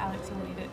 Alex will lead it.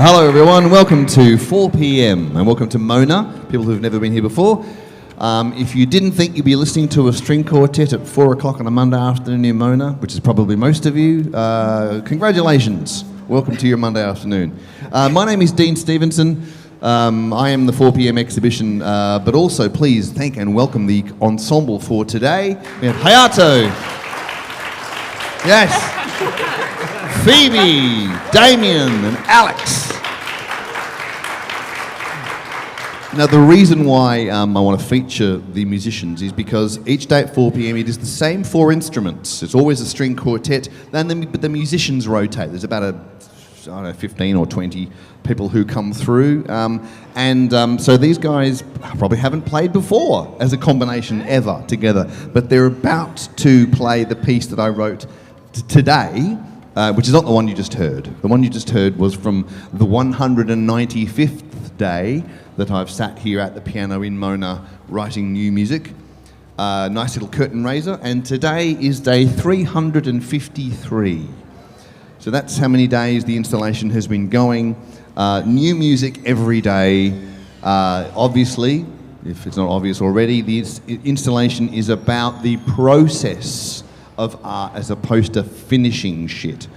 Hello everyone, welcome to 4 p.m. and welcome to Mona, people who've never been here before. If you didn't think you'd be listening to a string quartet at 4 o'clock on a Monday afternoon in Mona, which is probably most of you, congratulations. Welcome to your Monday afternoon. My name is Dean Stevenson. I am the 4 p.m. exhibition, but also please thank and welcome the ensemble for today. We have Hayato. Yes. Phoebe, Damien and Alex. Now the reason why I want to feature the musicians is because each day at 4 p.m. it is the same four instruments. It's always a string quartet, but the musicians rotate. There's about 15 or 20 people who come through. So these guys probably haven't played before as a combination ever together, but they're about to play the piece that I wrote today, which is not the one you just heard. The one you just heard was from the 195th day that I've sat here at the piano in Mona writing new music. Nice little curtain raiser, and today is day 353. So that's how many days the installation has been going. New music every day. Obviously, if it's not obvious already, the installation is about the process of art as opposed to finishing shit.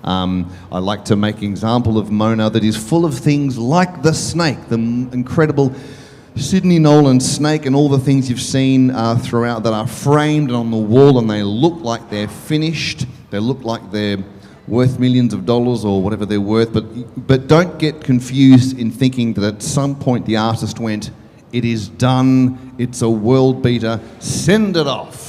I like to make an example of Mona that is full of things like the snake, the incredible Sidney Nolan snake, and all the things you've seen throughout that are framed on the wall, and they look like they're finished. They look like they're worth millions of dollars or whatever they're worth, but don't get confused in thinking that at some point the artist went, it is done, it's a world beater, send it off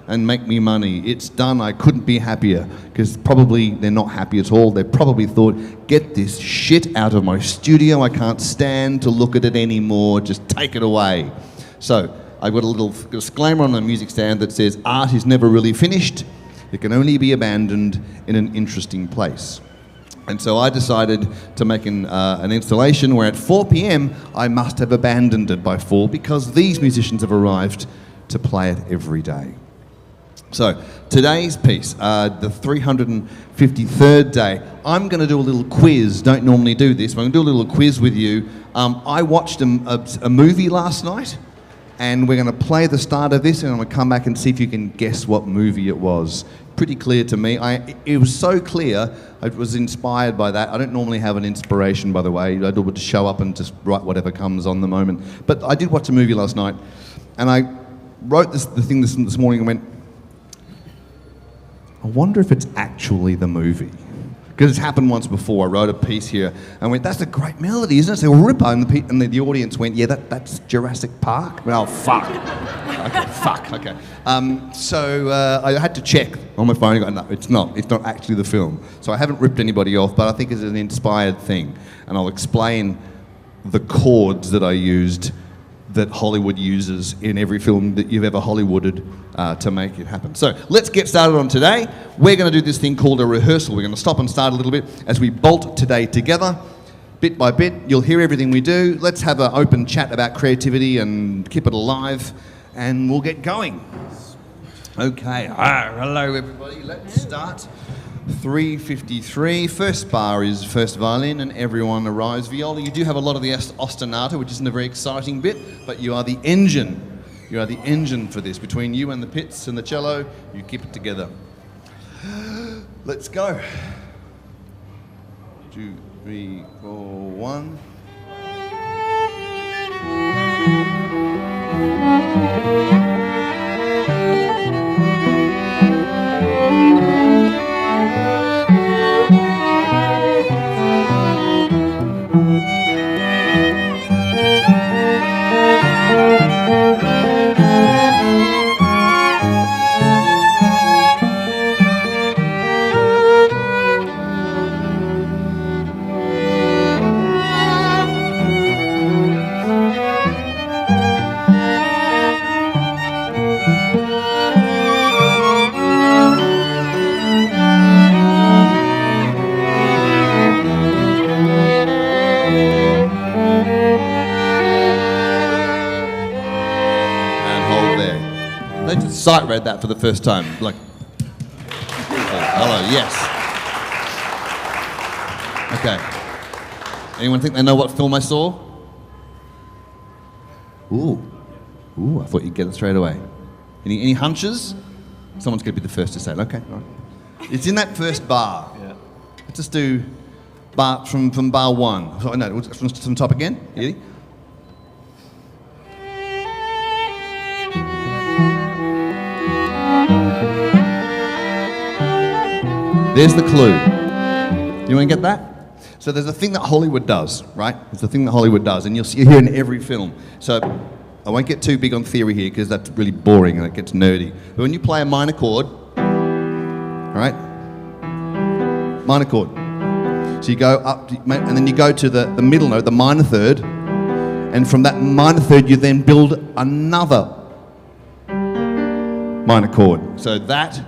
and make me money. It's done, I couldn't be happier. Because probably they're not happy at all. They probably thought, get this shit out of my studio, I can't stand to look at it anymore, just take it away. So I've got a little disclaimer on the music stand that says, art is never really finished, it can only be abandoned in an interesting place. And so I decided to make an installation where at 4 p.m. I must have abandoned it by 4 because these musicians have arrived to play it every day. So today's piece, the 353rd day, I'm going to do a little quiz. Don't normally do this, but I'm going to do a little quiz with you. I watched a movie last night, and we're going to play the start of this, and I'm going to come back and see if you can guess what movie it was. Pretty clear to me. It was so clear, I was inspired by that. I don't normally have an inspiration, by the way. I do it to show up and just write whatever comes on the moment. But I did watch a movie last night, and I wrote the thing this morning and went, I wonder if it's actually the movie. Because it's happened once before. I wrote a piece here and went, that's a great melody, isn't it? It's a ripper. And the audience went, yeah, that's Jurassic Park. Well, fuck. Okay. So I had to check on my phone and go, no, it's not. It's not actually the film. So I haven't ripped anybody off, but I think it's an inspired thing. And I'll explain the chords that I used that Hollywood uses in every film that you've ever Hollywooded to make it happen. So let's get started on today. We're going to do this thing called a rehearsal. We're going to stop and start a little bit as we bolt today together, bit by bit. You'll hear everything we do. Let's have an open chat about creativity and keep it alive, and we'll get going. Okay. Hello, everybody. Let's start. 3:53. First bar is first violin, and everyone arrives. Viola, you do have a lot of the ostinato, which isn't a very exciting bit, but you are the engine. You are the engine for this. Between you and the pits and the cello, you keep it together. Let's go. 2, 3, 4, 1. Sight read that for the first time. Like, hello, yes. Okay. Anyone think they know what film I saw? Ooh, I thought you'd get it straight away. Any hunches? Someone's going to be the first to say it. Okay, all right. It's in that first bar. Yeah. Let's just do bar from bar 1. So, no, from top again. Yeah. Ready? There's the clue. You want to get that? So there's a thing that Hollywood does, right? There's a thing that Hollywood does, and you'll see it here in every film. So I won't get too big on theory here because that's really boring and it gets nerdy. But when you play a minor chord, all right? Minor chord. So you go up, and then you go to the middle note, the minor third, and from that minor third you then build another minor chord. So that...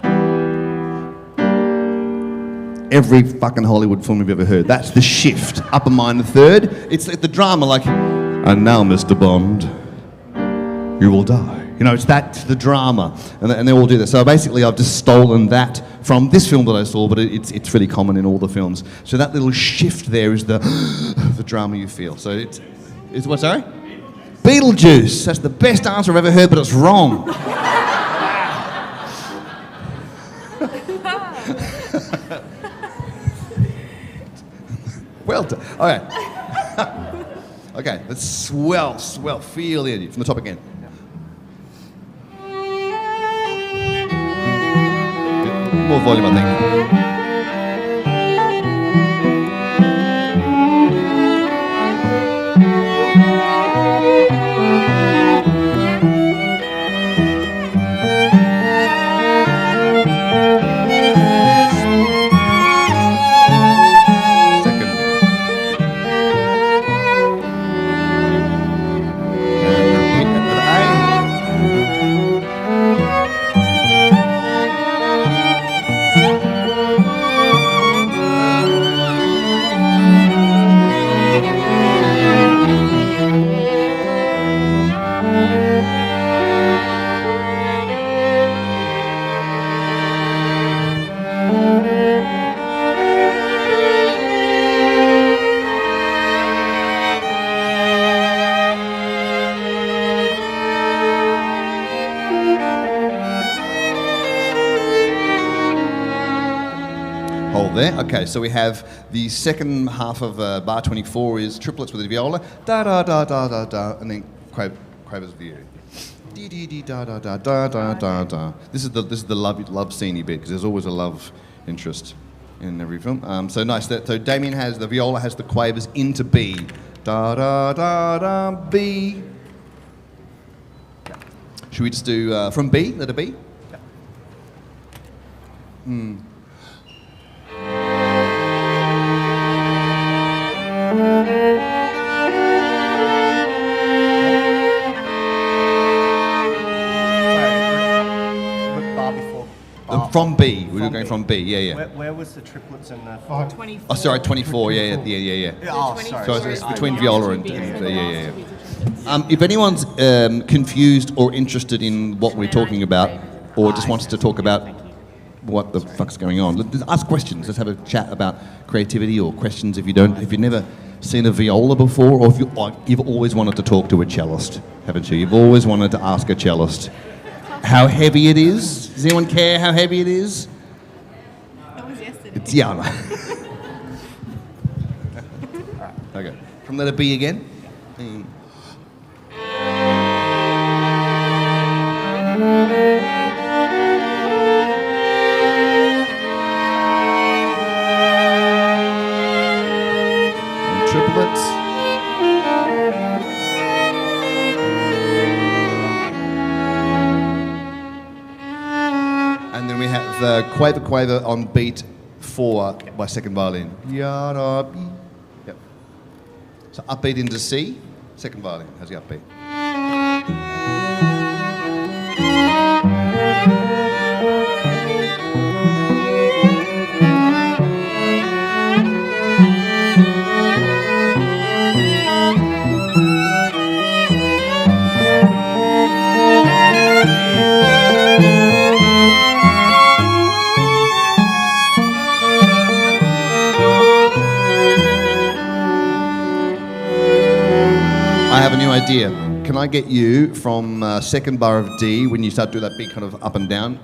every fucking Hollywood film you've ever heard. That's the shift. Upper minor third. It's the drama like, and now, Mr. Bond, you will die. You know, that's the drama. And they all do that. So basically, I've just stolen that from this film that I saw, but it's really common in all the films. So that little shift there is the drama you feel. So it's what, sorry? Beetlejuice. That's the best answer I've ever heard, but it's wrong. Well done. All right. Okay, let's swell, feel it from the top again. More volume, I think. Okay, so we have the second half of bar 24 is triplets with a viola, da da da da da da, and then quavers view. Dee dee dee da da da da da da da. This is the love sceney bit because there's always a love interest in every film. So nice. So Damien has the viola has the quavers into B, da da da da B. Should we just do from B, letter B? Yeah. From B, we were going from B, yeah. Where was the triplets and the 24. Oh, sorry, 24, yeah. Oh, sorry. So it's between viola and yeah. If anyone's confused or interested in what we're talking about, or just wants to talk about what the fuck's going on, let's ask questions. Let's have a chat about creativity or questions if you've never seen a viola before, or if you've always wanted to talk to a cellist, haven't you? You've always wanted to ask a cellist how heavy it is. Does anyone care how heavy it is? That was yesterday. It's, yeah, I know. Okay. From letter B again. And triplets. And then we have quaver on beat 4 by second violin. Yada. Yep. So upbeat into C, second violin. How's the upbeat? I have a new idea. Can I get you from second bar of D, when you start doing that big kind of up and down,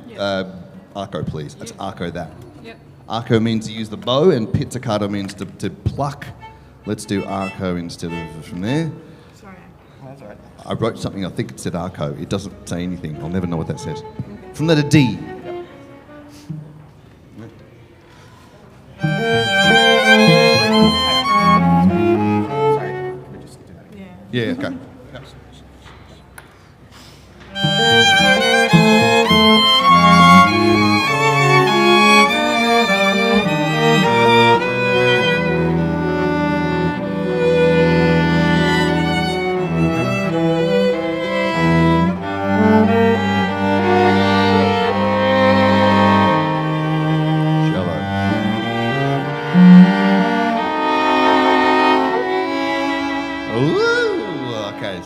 arco, please. That's arco that. Yep. Arco means to use the bow, and pizzicato means to pluck. Let's do arco instead of from there. Sorry. That's all right. I wrote something, I think it said arco. It doesn't say anything. I'll never know what that says. From letter D. Sorry, can we just do that again? Yeah. Yeah, okay.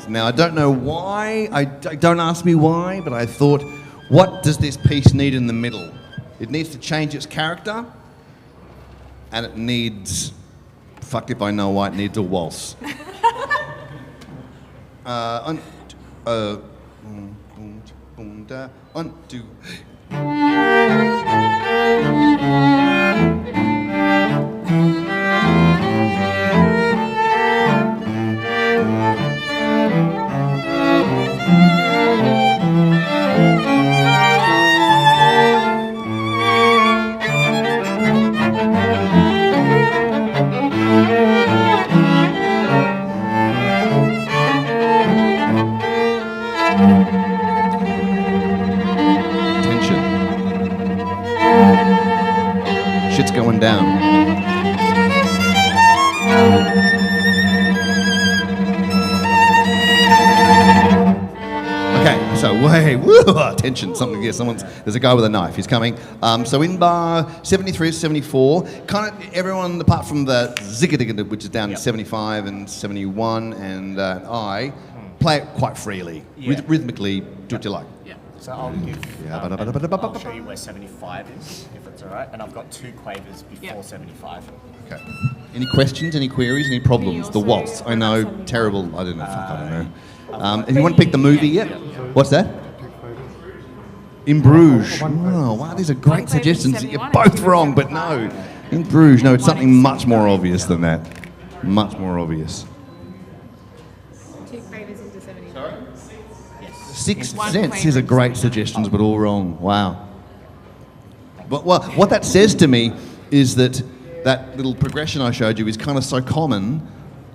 Now, I don't know why, don't ask me why, but I thought, what does this piece need in the middle? It needs to change its character, and it needs, fuck if I know why, it needs a waltz. One, two. Shit's going down. Okay, so tension. There's a guy with a knife. He's coming. So in bar 73, 74, kind of everyone apart from the zigga, which is down to 75 and 71, and I play it quite freely, rhythmically. Do what you like. Yeah. So I'll give. I'll show you where 75 is, if it's all right. And I've got 2 quavers before 75. Okay. Any questions? Any queries? Any problems? The also waltz. I know. 75? Terrible. I don't know. Fuck, I don't know. If you want to pick the movie yet? What's that? In Bruges. Oh, wow, these are great Quaver suggestions. 71, You're both wrong, but no. In Bruges, no, it's something much more obvious than that. Much more obvious. 2 quavers into 75. Sixth One Sense quaver is a into great 79. suggestions, but all wrong. Wow. But what that says to me is that that little progression I showed you is kind of so common,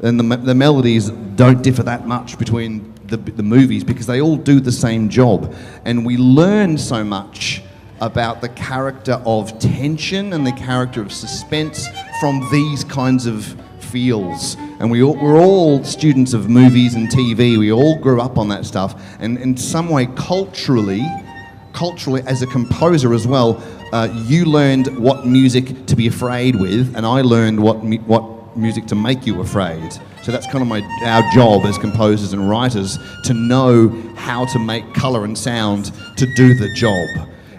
and the melodies don't differ that much between the movies because they all do the same job. And we learn so much about the character of tension and the character of suspense from these kinds of feels. And we're all students of movies and TV. We all grew up on that stuff. And in some way, culturally, as a composer as well, you learned what music to be afraid with, and I learned what music to make you afraid. So that's kind of our job as composers and writers, to know how to make colour and sound to do the job.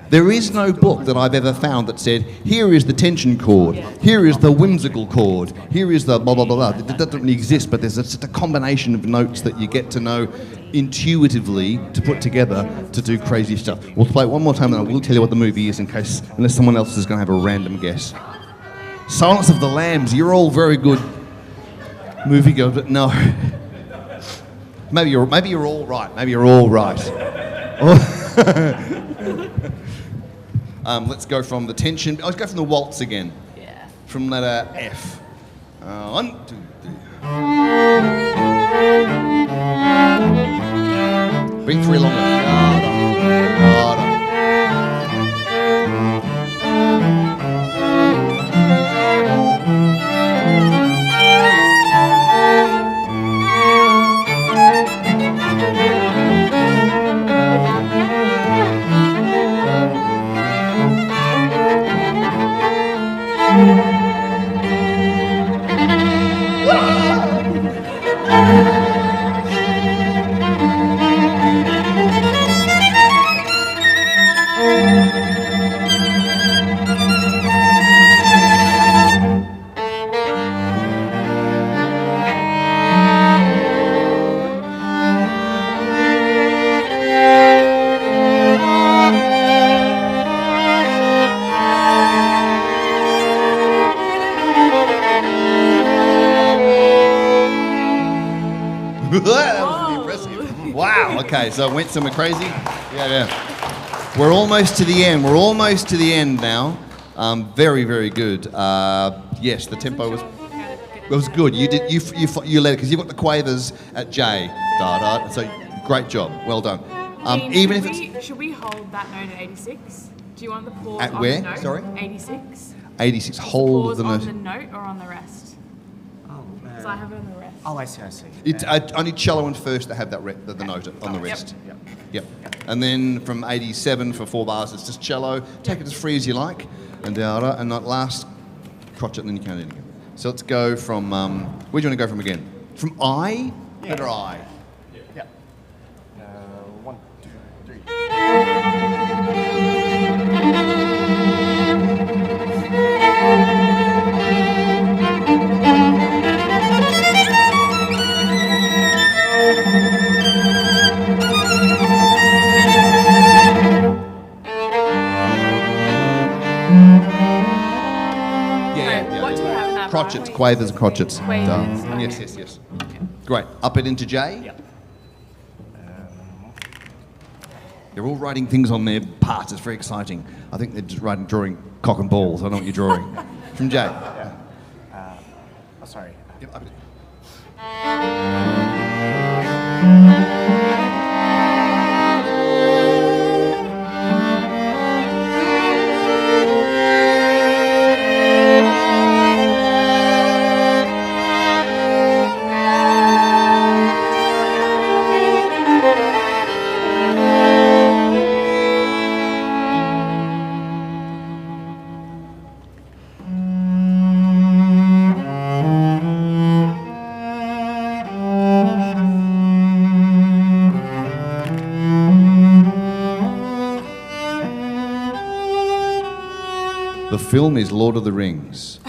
There is no book that I've ever found that said, here is the tension chord, here is the whimsical chord, here is the blah, blah, blah, blah. It doesn't really exist, but there's just a combination of notes that you get to know intuitively to put together to do crazy stuff. We'll play it one more time, and I will tell you what the movie is in case, unless someone else is going to have a random guess. Silence of the Lambs. You're all very good moviegoers, but no. Maybe you're all right. Maybe you're all right. Let's go from the tension. Let's go from the waltz again. Yeah. From letter F. 1, 2, 3. Bring 3 along. That was pretty impressive. Wow. Okay, so it went somewhere crazy. Yeah. We're almost to the end. We're almost to the end now. Very, very good. Yes, the tempo was good. You led it because you've got the quavers at J. Da da. So great job. Well done. Even if it's Should we hold that note at 86? Do you want the pause At on where? the note? Sorry? 86. 86, hold Pause the on note. the note or on the rest? Oh, Because I have it on the rest. Oh, I see. It's only cello and first that have that the note on the rest. Yep. And then from 87 for 4 bars, it's just cello. Take it as free as you like, and that last crotchet, and then you count it again. So let's go from where do you want to go from again? From I, letter I. Yeah. 1, 2, 3. What do you have in that bar? Crotchets, quavers, crotchets. Quavers, Done. okay. Yes. Great. Up it into J. Yeah. They're all writing things on their parts. It's very exciting. I think they're just drawing cock and balls. I don't know what you're drawing. From J. Oh, sorry. Yep, up it. The film is Lord of the Rings.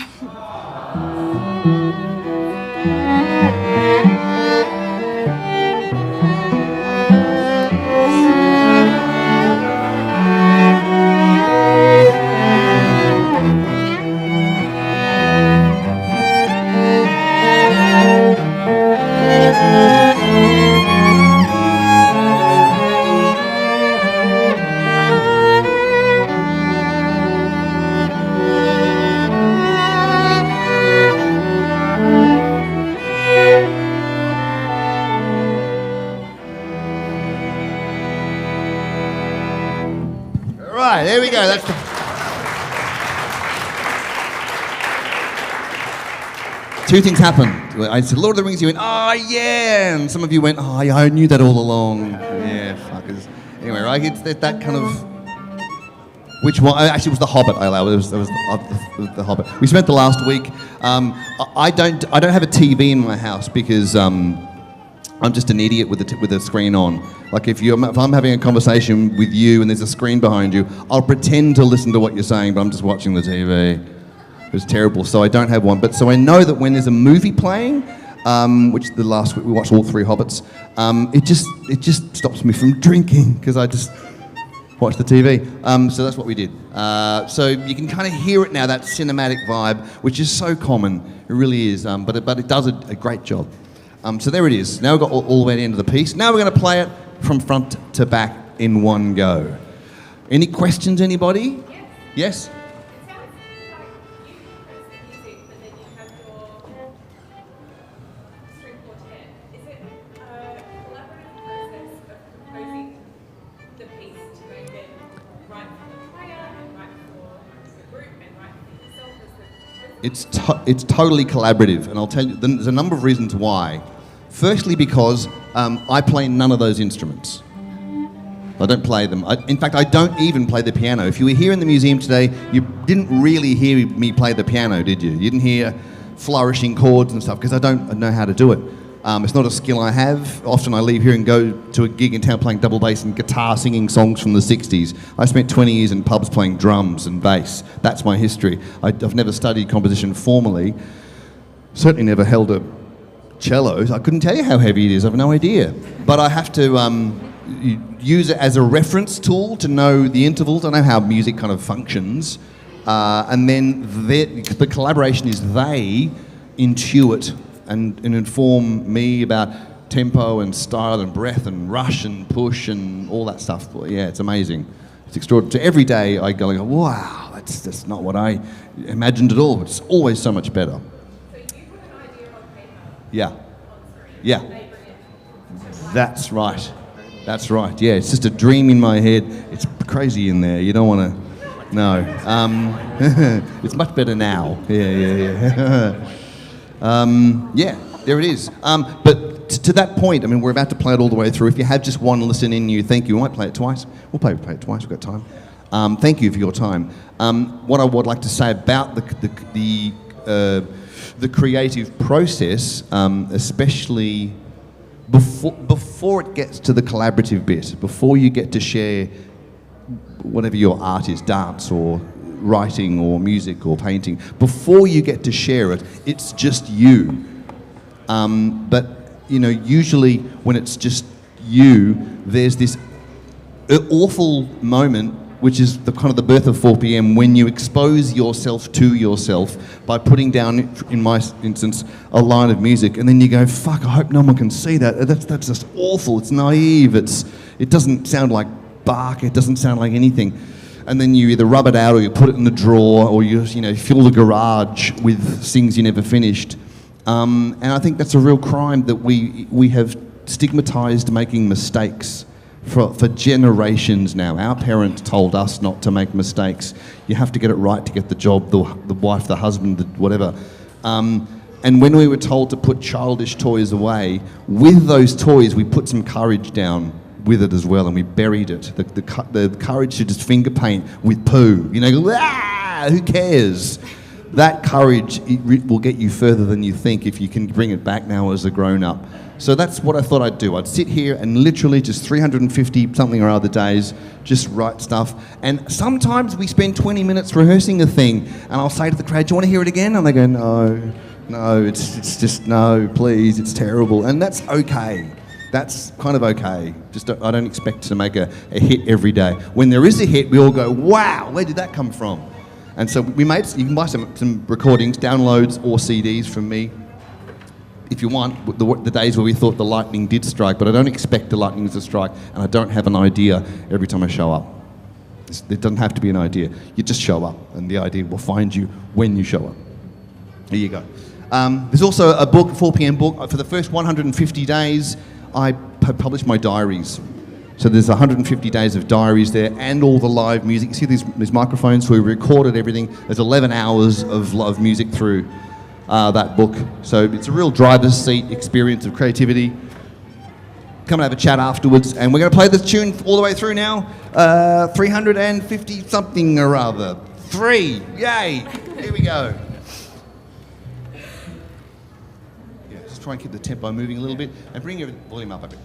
two things happened. I said, Lord of the Rings, you went, oh, yeah. And some of you went, oh, yeah, I knew that all along. Yeah, fuckers. Anyway, right, it's that kind of... Which one? Actually, it was The Hobbit I allowed. It was the Hobbit. We spent the last week... I don't have a TV in my house because I'm just an idiot with the screen on. Like if I'm having a conversation with you and there's a screen behind you, I'll pretend to listen to what you're saying, but I'm just watching the TV. It was terrible, so I don't have one. But so I know that when there's a movie playing, which the last week we watched all 3 Hobbits, it just stops me from drinking because I just watch the TV. So that's what we did. So you can kind of hear it now, that cinematic vibe, which is so common. It really is. But it does a great job. So there it is. Now we've got all the way to the end of the piece. Now we're going to play it from front to back in one go. Any questions, anybody? Yes? It sounds like you compose the music, but then you have your string quartet. Is it a collaborative process of composing the piece to make it right for the player and right for the group and right for yourself as the composer? It's totally collaborative, and I'll tell you, there's a number of reasons why. Firstly, because I play none of those instruments. I don't play them. In fact, I don't even play the piano. If you were here in the museum today, you didn't really hear me play the piano, did you? You didn't hear flourishing chords and stuff, because I don't know how to do it. It's not a skill I have. Often I leave here and go to a gig in town playing double bass and guitar, singing songs from the 60s. I spent 20 years in pubs playing drums and bass. That's my history. I've never studied composition formally. Certainly never held a cello. I couldn't tell you how heavy it is. I have no idea. But I have to use it as a reference tool to know the intervals. I know how music kind of functions. And then the collaboration is they intuit and inform me about tempo and style and breath and rush and push and all that stuff. But yeah, it's amazing. It's extraordinary. So every day I go, wow, that's not what I imagined at all, but it's always so much better. So you put an idea on paper. Yeah. On screen. Yeah. They bring it to life. That's right. That's right. Yeah, it's just a dream in my head. It's crazy in there. You don't want to... No. It's much better now. Yeah. Yeah, there it is. But to that point, I mean, we're about to play it all the way through. If you have just one listen in you, thank you. We might play it twice. We'll play it twice. We've got time. Thank you for your time. What I would like to say about the creative process, especially before it gets to the collaborative bit, before you get to share whatever your art is, dance or writing or music or painting, before you get to share it, it's just you. But, you know, usually when it's just you, there's this awful moment, which is the kind of the birth of 4 p.m, when you expose yourself to yourself by putting down, in my instance, a line of music, and then you go, fuck, I hope no one can see that. That's just awful. It's naive. It doesn't sound like Bach. It doesn't sound like anything. And then you either rub it out or you put it in the drawer or you fill the garage with things you never finished. And I think that's a real crime that we have stigmatized making mistakes for generations now. Our parents told us not to make mistakes. You have to get it right to get the job, the wife, the husband, whatever. And when we were told to put childish toys away, with those toys we put some courage down with it as well, and we buried it. The courage to just finger paint with poo. You know, who cares? That courage will get you further than you think if you can bring it back now as a grown-up. So that's what I thought I'd do. I'd sit here and literally just 350 something or other days just write stuff. And sometimes we spend 20 minutes rehearsing a thing, and I'll say to the crowd, do you want to hear it again? And they go, no, it's just, no, please, it's terrible. And that's okay. That's kind of okay. I don't expect to make a hit every day. When there is a hit, we all go, wow, where did that come from? And so you can buy some recordings, downloads or CDs from me if you want, the days where we thought the lightning did strike, but I don't expect the lightning to strike, and I don't have an idea every time I show up. It doesn't have to be an idea. You just show up, and the idea will find you when you show up. There you go. There's also a book, 4 p.m. book. For the first 150 days, I published my diaries. So there's 150 days of diaries there and all the live music. You see these microphones, so we recorded everything. There's 11 hours of live music through that book. So it's a real driver's seat experience of creativity. Come and have a chat afterwards, and we're going to play this tune all the way through now. 350 something or other. 3, yay! Here we go. Yeah, just try and keep the tempo moving a little bit, and bring your volume up a bit.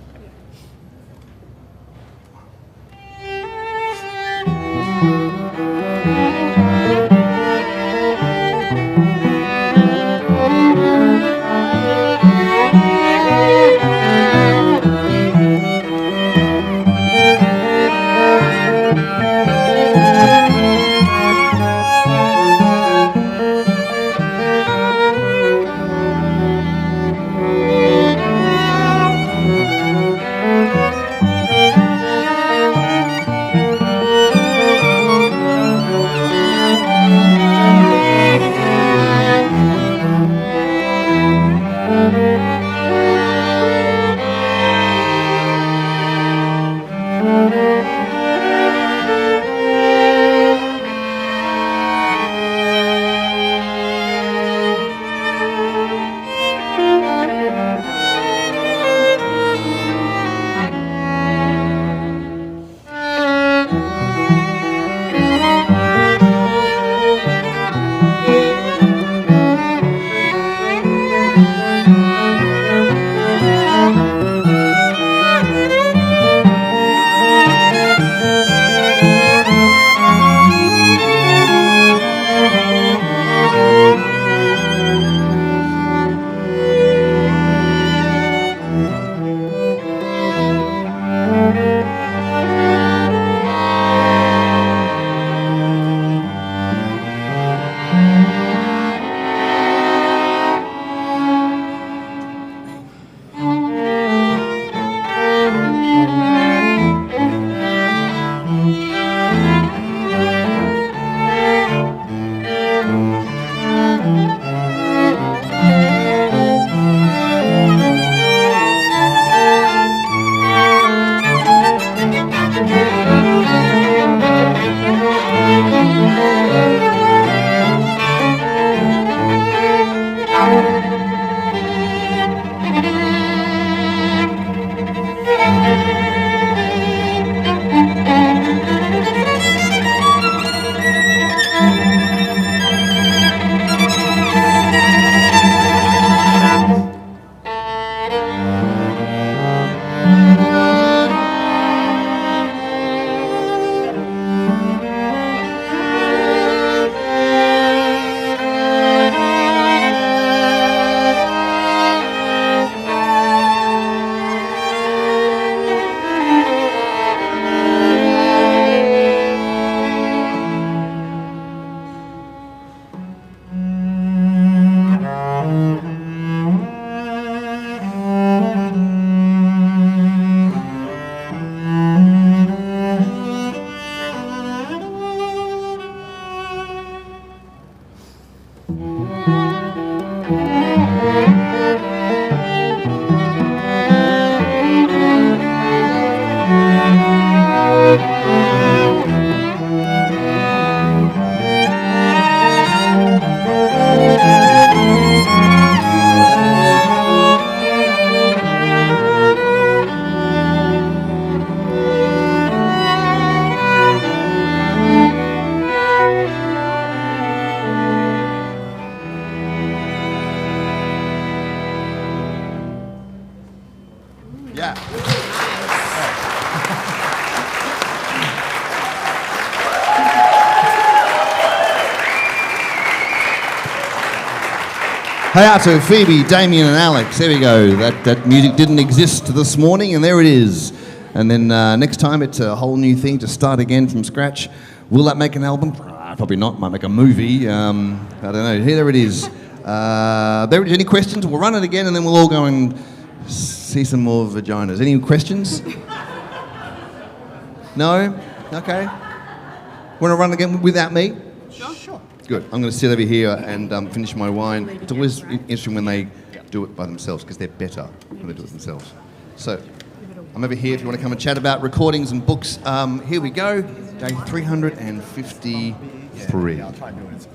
Yeah. Hey out to Phoebe, Damien and Alex. There we go. That music didn't exist this morning, and there it is. And then next time it's a whole new thing to start again from scratch. Will that make an album? Probably not. Might make a movie. I don't know. Here, there it is. There, any questions? We'll run it again, and then we'll all go and see some more vaginas. Any questions? No? Okay. Want to run again without me? Sure. Good. I'm going to sit over here and finish my wine. It's always interesting when they do it by themselves because they're better when they do it themselves. So I'm over here if you want to come and chat about recordings and books. Here we go. Day 353. Yeah, I'll try and do it.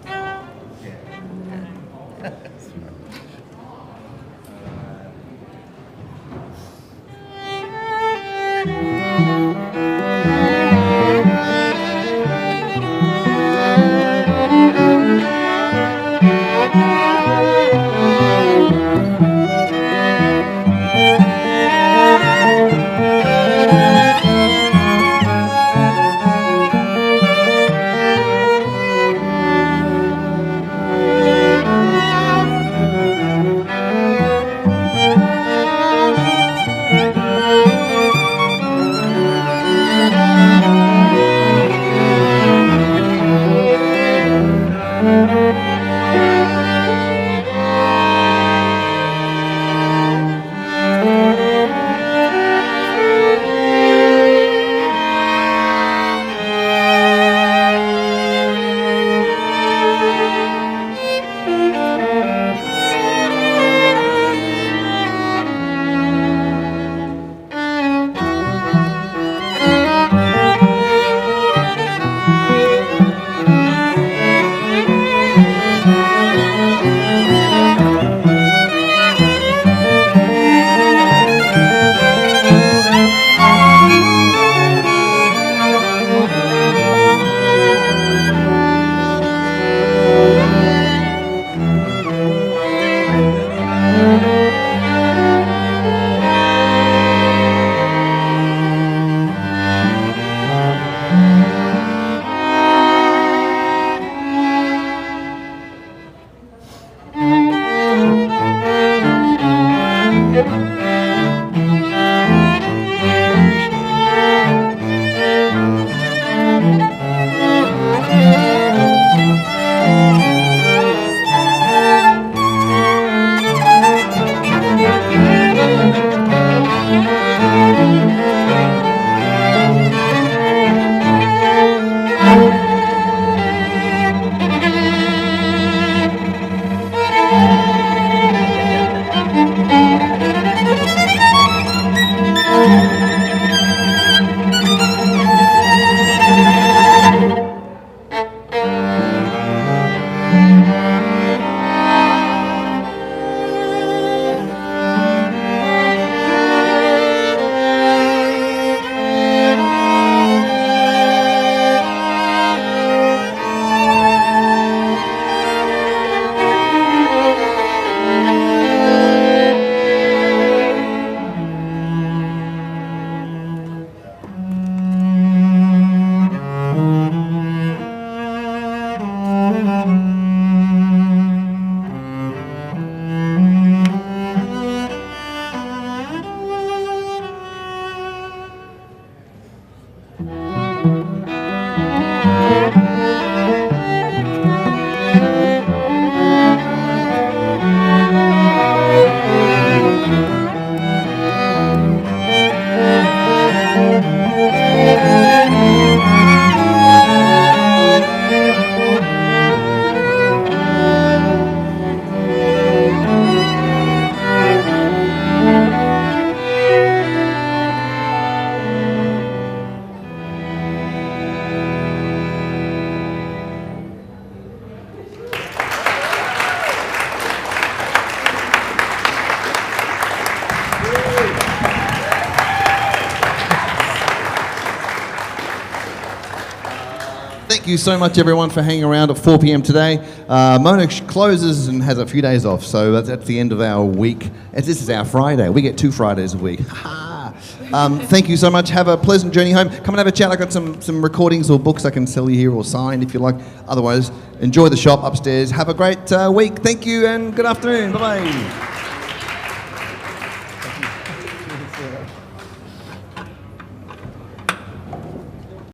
Thank you so much, everyone, for hanging around at 4 p.m. today. Mona closes and has a few days off, so that's the end of our week. This is our Friday. We get 2 Fridays a week. Thank you so much. Have a pleasant journey home. Come and have a chat. I've got some recordings or books I can sell you here or sign if you like. Otherwise, enjoy the shop upstairs. Have a great week. Thank you and good afternoon. Bye-bye.